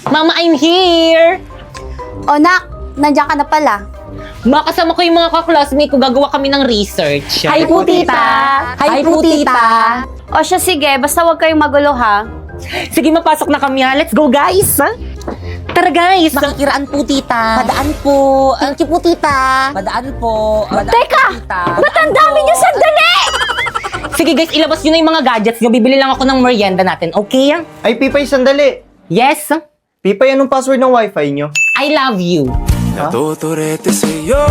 Mama, I'm here! O nak, nandiyan ka na pala. Makasama ko yung mga kaklasmate ko, gagawa kami ng research. Hi po, tita! Hi po, tita! O siya, sige, basta huwag kayong magulo, ha? Sige, mapasok na kami ha. Let's go, guys! Ha? Tara, guys! Makikiraan po, tita. Padaan po. Thank you po, tita. Padaan po. Padaan Teka! po, tita. Ba't ang dami niyo sandali? Sige, guys, ilabas nyo na yung mga gadgets nyo. Bibili lang ako ng merienda natin, okay? Ay, Pipay, sandali. Yes? Pipay, anong password ng wifi nyo? I love you. Natuturete sa'yo,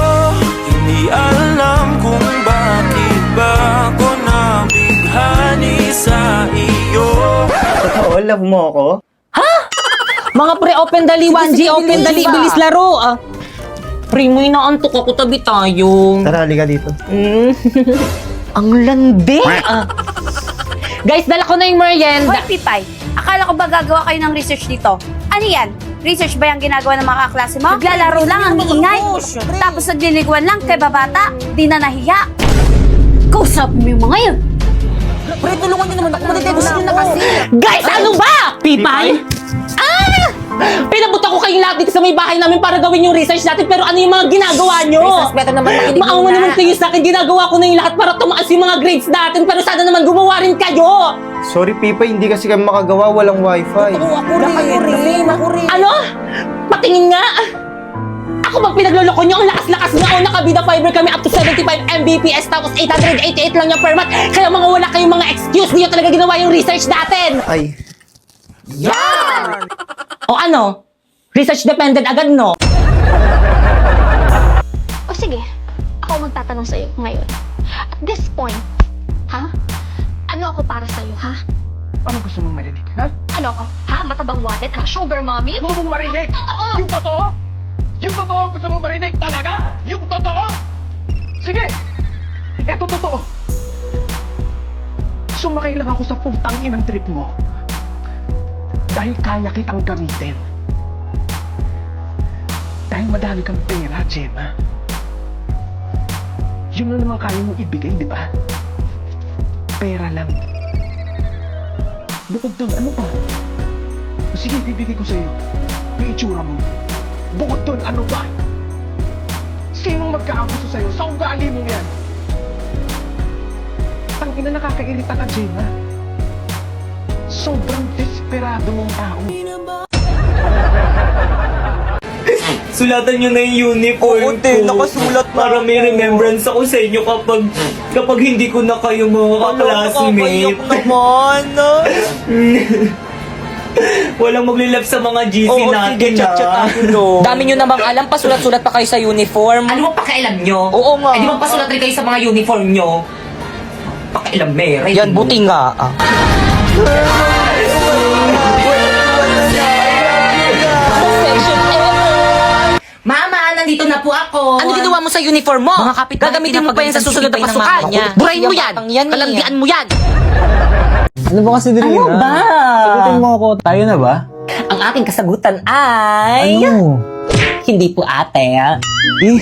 hindi alam kung bakit ba ako nabighani sa iyo. Totoo, love mo ako? Mga pre, open dali, 1G, sige, open bilis dali, ba? bilis laro. Pre, may naantok ako, tabi tayo. Tara, halika dito. Ang landi. Guys, dala ko na yung merienda. Hoy, Pipay, akala ko ba gagawa kayo ng research dito? Ano yan? Research ba yung ginagawa ng mga kaklase mo? Naglalaro lang ang iingay. Tapos nagliliguan lang kay babata. Di na nahiya. Kausap mo yung mga yun. Pre, tulungan niyo naman ako. Madidebus niyo na kasi. Guys, ano ba? Pipay? Pinabuta ko kayong lahat dito sa may bahay namin para gawin yung research natin, pero ano yung mga ginagawa nyo? Research, better naman makinig Maawa muna. naman kayo sa akin, ginagawa ko na yung lahat para tumaas yung mga grades natin, pero sana naman gumawa rin kayo! Sorry, Pipay, hindi kasi kami makagawa, walang wifi. Ako rin. Ano? Patingin nga! Ako bang pinagloloko nyo? Ang lakas-lakas nga! O, nakabida fiber kami up to 75 Mbps, tapos 888 lang yung per month. Kaya mga wala kayong mga excuse, hindi nyo talaga ginawa yung research natin! Ay, Yan! O ano? Research dependent agad, no? O sige, ako magtatanong sa'yo ngayon. At this point, ha? Ano ako para sa'yo, ha? Ano gusto mong marinig, ha? Ano ako? Ha? Matabang wallet? Sugar mommy? Gusto mong marinig? Oo! Yung totoo? Yung totoo gusto mong marinig talaga? Yung totoo? Sige! Eto totoo. Sumakay lang ako sa putang inang trip mo. Dahil kaya kitang gamitin. Dahil madami kang pera, Gemma. Yun na naman kaya mong ibigay, di ba? Pera lang. Bukod doon, ano pa? Sige, bibigay ko sa'yo. Yung itsura mo. Bukod doon, ano ba? Sinong magkakagusto sa'yo? Sa ugali mo yan? Tangina, nakakairita ka, Gemma. Sobrang desperado mong tao. Sulatan nyo na yung uniform ko. nakasulat na Para may ako. remembrance ako sa inyo kapag hindi ko na kayo mga classmate. naman. Walang maglilap sa mga GC natin, Dami nyo namang alam, pasulat-sulat pa kayo sa uniform. Ano mo pakialam nyo? Oo nga. Eh di ba pasulat rin kayo sa mga uniform nyo? Pakialam, Mary. Yan, buti nga. Mama, nandito na po ako. Ano ginawa mo sa uniform mo? Mga kapitbahay, Gagamitin mo pa yan sa susunod na pinapagalitan si pasukan. Pipay ng mama ko. Burahin mo yan. Kalandian mo yan. ano ba kasi Dirina? Ano ba? Sagutin mo ako, tayo na ba? Ang aking kasagutan ay... Ano? Hindi po ate. Eh,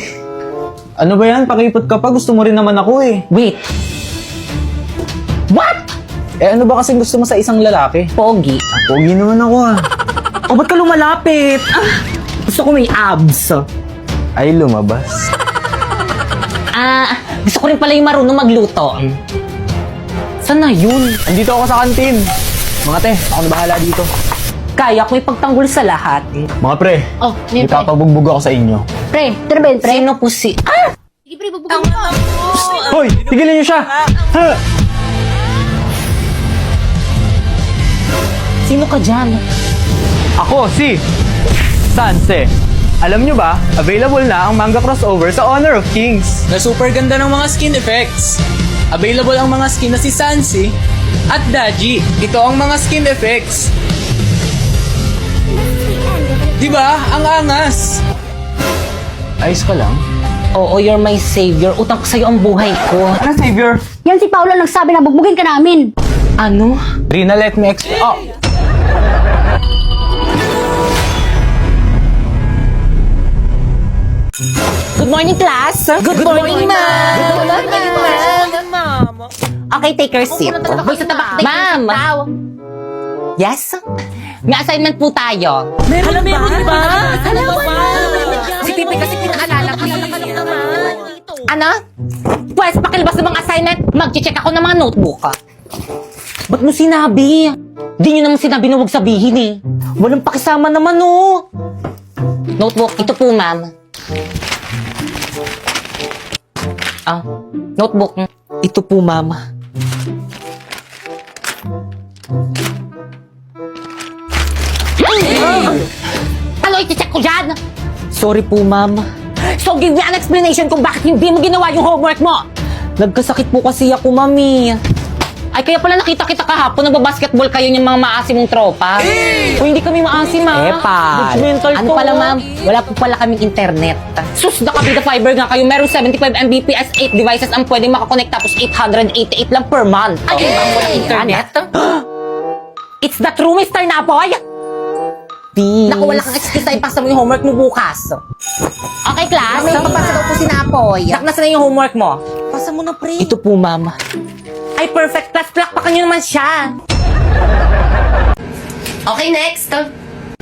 ano ba yan? Pakipot ka pa, gusto mo rin naman ako eh. Wait. What? Eh ano ba kasi gusto mo sa isang lalaki? Pogi. Pogi naman ako ah. O ba't ka lumalapit? Gusto ko may abs. Ay, lumabas. Gusto ko rin pala yung marunong magluto. Saan na yun? Andito ako sa kantin. Mga te, ako na bahala dito. Kaya ko ipagtanggol sa lahat. Mga pre, Oh, yun, pre. ipapabugbog ako sa inyo. Pre, ano ba yun, pre? Sino po si... Ah! Sige, pre, bubugin mo. Hoy, tigilan niyo siya! Ha! Sino ka dyan? Ako si Sanse. Alam nyo ba, available na ang manga crossover sa Honor of Kings. Na super ganda ng mga skin effects. Available ang mga skin na si Sansi at Daji. Ito ang mga skin effects. Diba? Ang angas. Ayos ka lang? Oo, you're my savior. Utang ko sa'yo ang buhay ko. Ano, Savior? Yan si Paolo nagsabi na bugbugin ka namin. Ano? Rina, let me explain. Oh! Good morning, class! Good morning, ma'am! Good morning, ma'am! Okay, take your seat. Boy, sa tabak. Ma'am! Yes? may assignment po tayo. Meron ba? Si Pipi kasi pinaalala ko. Ano? Pwes, pakilabas ng mga assignment. Mag-check ako ng mga notebook. Ba't mo sinabi? Di nyo naman sinabi na huwag sabihin eh. Walang pakisama naman oh. Notebook, ito po ma'am. Ah, notebook. Ito po ma'am. Ano iti-check ko dyan? Sorry po, ma'am. So, give me an explanation kung bakit hindi mo ginawa yung homework mo. Nagkasakit po kasi ako, mami. Ay, kaya pala nakita kita kahapon, nagbabasketball kayo yung mga maasim mong tropa. O hindi kami maasim, ha? Epal. Judgmental Ano to. pala, ma'am? Wala po pala kaming internet. Sus, nakabida fiber nga kayo. Meron 75 Mbps, 8 devices ang pwedeng makakonect tapos 888 lang per month. Ay, bang walang internet? It's the true Mr. Napoy! Please. Naku, wala kang excuse na ipasa mo yung homework mo bukas. Okay, class? May papasa daw po si Napoy. Sak na yung homework mo. Pasa mo na, pre. Ito po, ma'am. Ay, perfect class. Plakpakan nyo naman siya. Okay, next.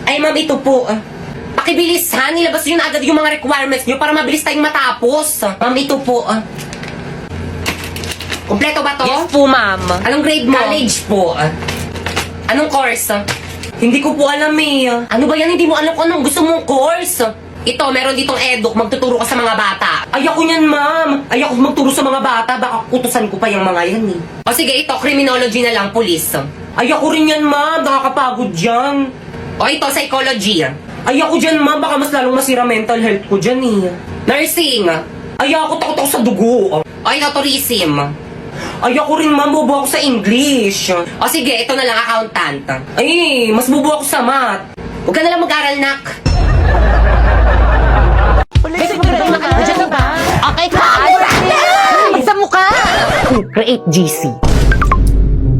Ay, ma'am, ito po. Pakibilis, ha? Nilabas nyo na agad yung mga requirements nyo para mabilis tayong matapos. Ma'am, ito po. Kompleto ba to? Yes po, ma'am. Anong grade mo? College po. Anong course? Hindi ko po alam eh. Ano ba yan? Hindi mo alam kung anong gusto mong course. Ito, meron ditong eduk. Magtuturo ka sa mga bata. Ayoko niyan, ma'am. Ayoko magturo sa mga bata. Baka kutusan ko pa yung mga yan eh. O sige, ito, criminology na lang, police. Ayoko rin yan, ma'am. Nakakapagod dyan. O ito, psychology. Ayoko dyan, ma'am. Baka mas lalong masira mental health ko dyan eh. Nursing. Ayoko, takot ako sa dugo. O ito, tourism. Ayoko rin, ma'am. Bobo ako sa English. O sige, ito na lang, accountant. Ay, mas bobo ako sa math. Huwag ka na lang mag-aral, nak. Okay, class. Sa mukha. Create GC.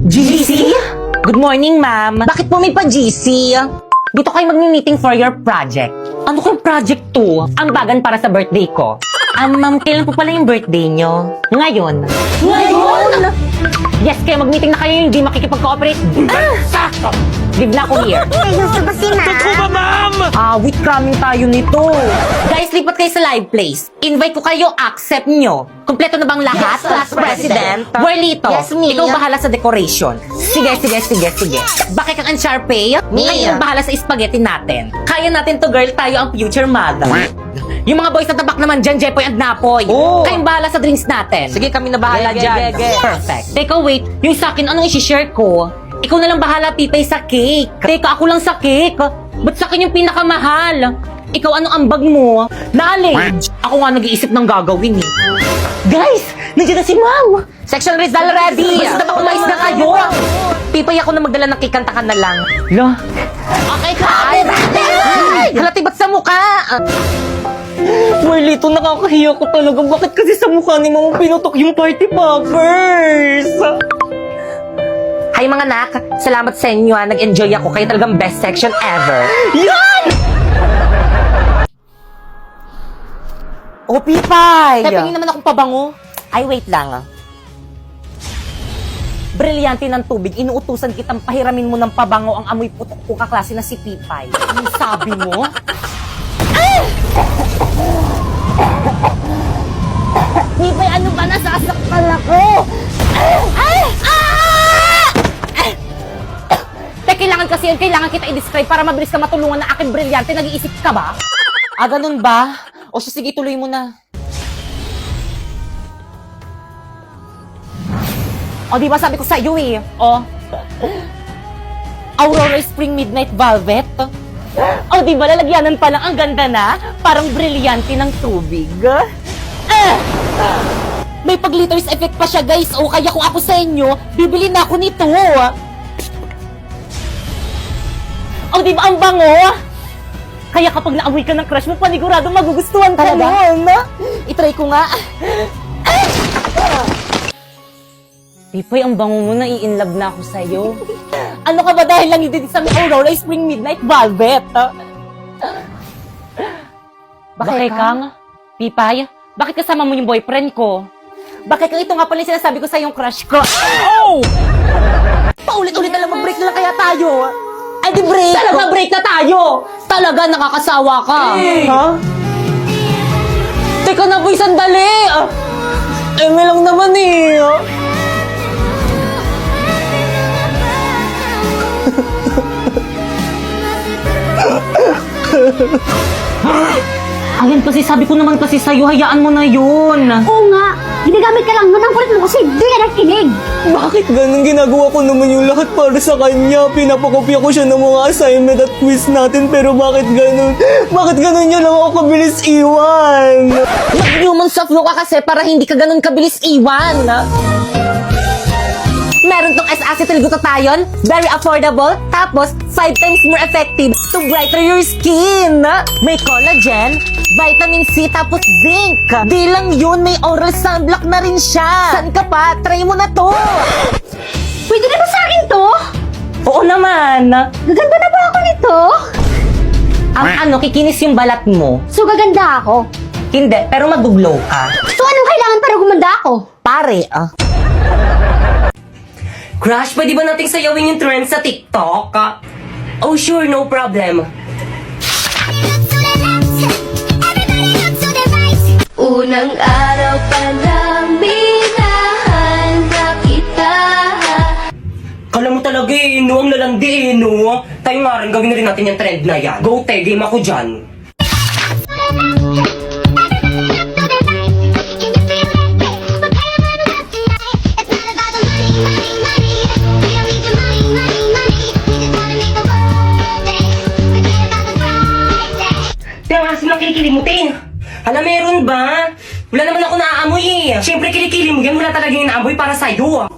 GC? Good morning, ma'am. Bakit po may pa-GC? Dito kayo mag-meeting for your project. Ano kung project to? Ambagan para sa birthday ko. Ma'am, kailan po pala yung birthday nyo? Ngayon. Ngayon? Yes, kaya mag-meeting na kayo, hindi makikipag-cooperate. Leave na ako here. Wait, coming tayo nito. Guys, lipat kayo sa live place. Invite ko kayo, accept nyo. Kompleto na bang lahat? Yes, class president. Whirlito, Yes, me. ikaw bahala sa decoration. Sige. Bakit kang Unsharpay? Me. Ngayon bahala sa spaghetti natin. Kaya natin to, girl. Tayo ang future mother. Yung mga boys na tabak naman dyan, Jepoy and Napoy. Oh. Kayong bahala sa drinks natin. Sige, kami na bahala dyan. Perfect. Teka, wait. Yung sa akin, anong isi-share ko? Ikaw na lang bahala, Pipay, sa cake. Teka, ako lang sa cake. Ba't sa akin yung pinakamahal? Ikaw, anong ambag mo? Knowledge. Ako nga nag-iisip ng gagawin eh. Guys, nandiyan na si Ma'am. Section result ready. Basta ba umayos na kayo? Pipay, ako na magdala ng cake, kanta ka na lang. La? Okay, class. Halati, ba't sa mukha? Marlito, nakakahiya ko talaga. Bakit kasi sa mukha ni Mama pinutok yung party poppers? Hi mga nak, salamat sa inyo ha. Nag-enjoy ako. Kayo talagang best section ever. Yan! Oh, Pipay! Pepingin naman akong pabango. Ay, wait lang. Brilyante ng tubig. Inuutusan kitang pahiramin mo ng pabango ang amoy putok ko kaklase na si Pipay. Anong sabi mo? Pipay, ano ba? Nasasaktan ako! Kailangan kasi yun, kailangan kita i-describe para mabilis ka matulungan na aking brilyante. Nag-iisip ka ba? Ganun ba? O siya, sige, tuloy mo na. O, di ba sabi ko sa iyo eh? O, Aurora Spring Midnight Velvet. O, di ba lalagyanan pa lang ang ganda na? Parang brilyante ng tubig. May pag-glitters effect pa siya, guys. O, kaya kung ako sa inyo, bibili na ako nito. O, di ba ang bango? Kaya kapag naamoy ka ng crush mo, panigurado magugustuhan ka nun. I-try ko nga. Pipoy, ang bango mo na, i-inlove na ako sa'yo. Ano ka ba dahil lang hindi sa Aurora Spring Midnight Velvet? Bakit kang? Pipay, bakit kasama mo yung boyfriend ko? Bakit kang ito nga pala yung sinasabi ko sa yung crush ko? Oh! Paulit-ulit na lang, mag-break na lang kaya tayo. Ay, di break. Talaga break na tayo! Talaga nakakasawa ka! Ha? Teka na boy, sandali! Eme lang naman eh! Ayan kasi, sabi ko naman kasi sa'yo, hayaan mo na yun! Oo nga, ginagamit ka lang nun ang kulit mo kasi di ka nakikinig. Bakit ganun? Ginagawa ko naman yung lahat para sa kanya. Pinapakopya ko siya ng mga assignment at quiz natin. Pero bakit ganun? Bakit ganun niya lang ako kabilis iwan? Mag-human soft ka kasi para hindi ka ganun kabilis iwan. Meron tong S-acetyl-glutathione, very affordable, tapos 5 times more effective to brighten your skin. May collagen, vitamin C, tapos zinc. Di lang yun, may oral sunblock na rin siya. San ka pa? Try mo na to. Pwede na ba sa akin to? Oo naman. Gaganda na ba ako nito? Ang kikinis yung balat mo. So gaganda ako. Hindi, pero maguglow ka. So anong kailangan para gumanda ako? Pare, Crush, pwede ba nating sayawin yung trend sa TikTok? Oh sure, no problem. Unang araw pa lang minahanda kita. Kala mo talaga eh, no? Ang lalandi eh, no? Tayo nga rin, gawin na rin natin yung trend na yan. Go, te, game ako dyan. Kaya nga silang kilikilimutin. Hala, meron ba? Wala naman ako naaamoy eh. Siyempre kilikili mo yan, wala talaga yung naamoy para sa'yo.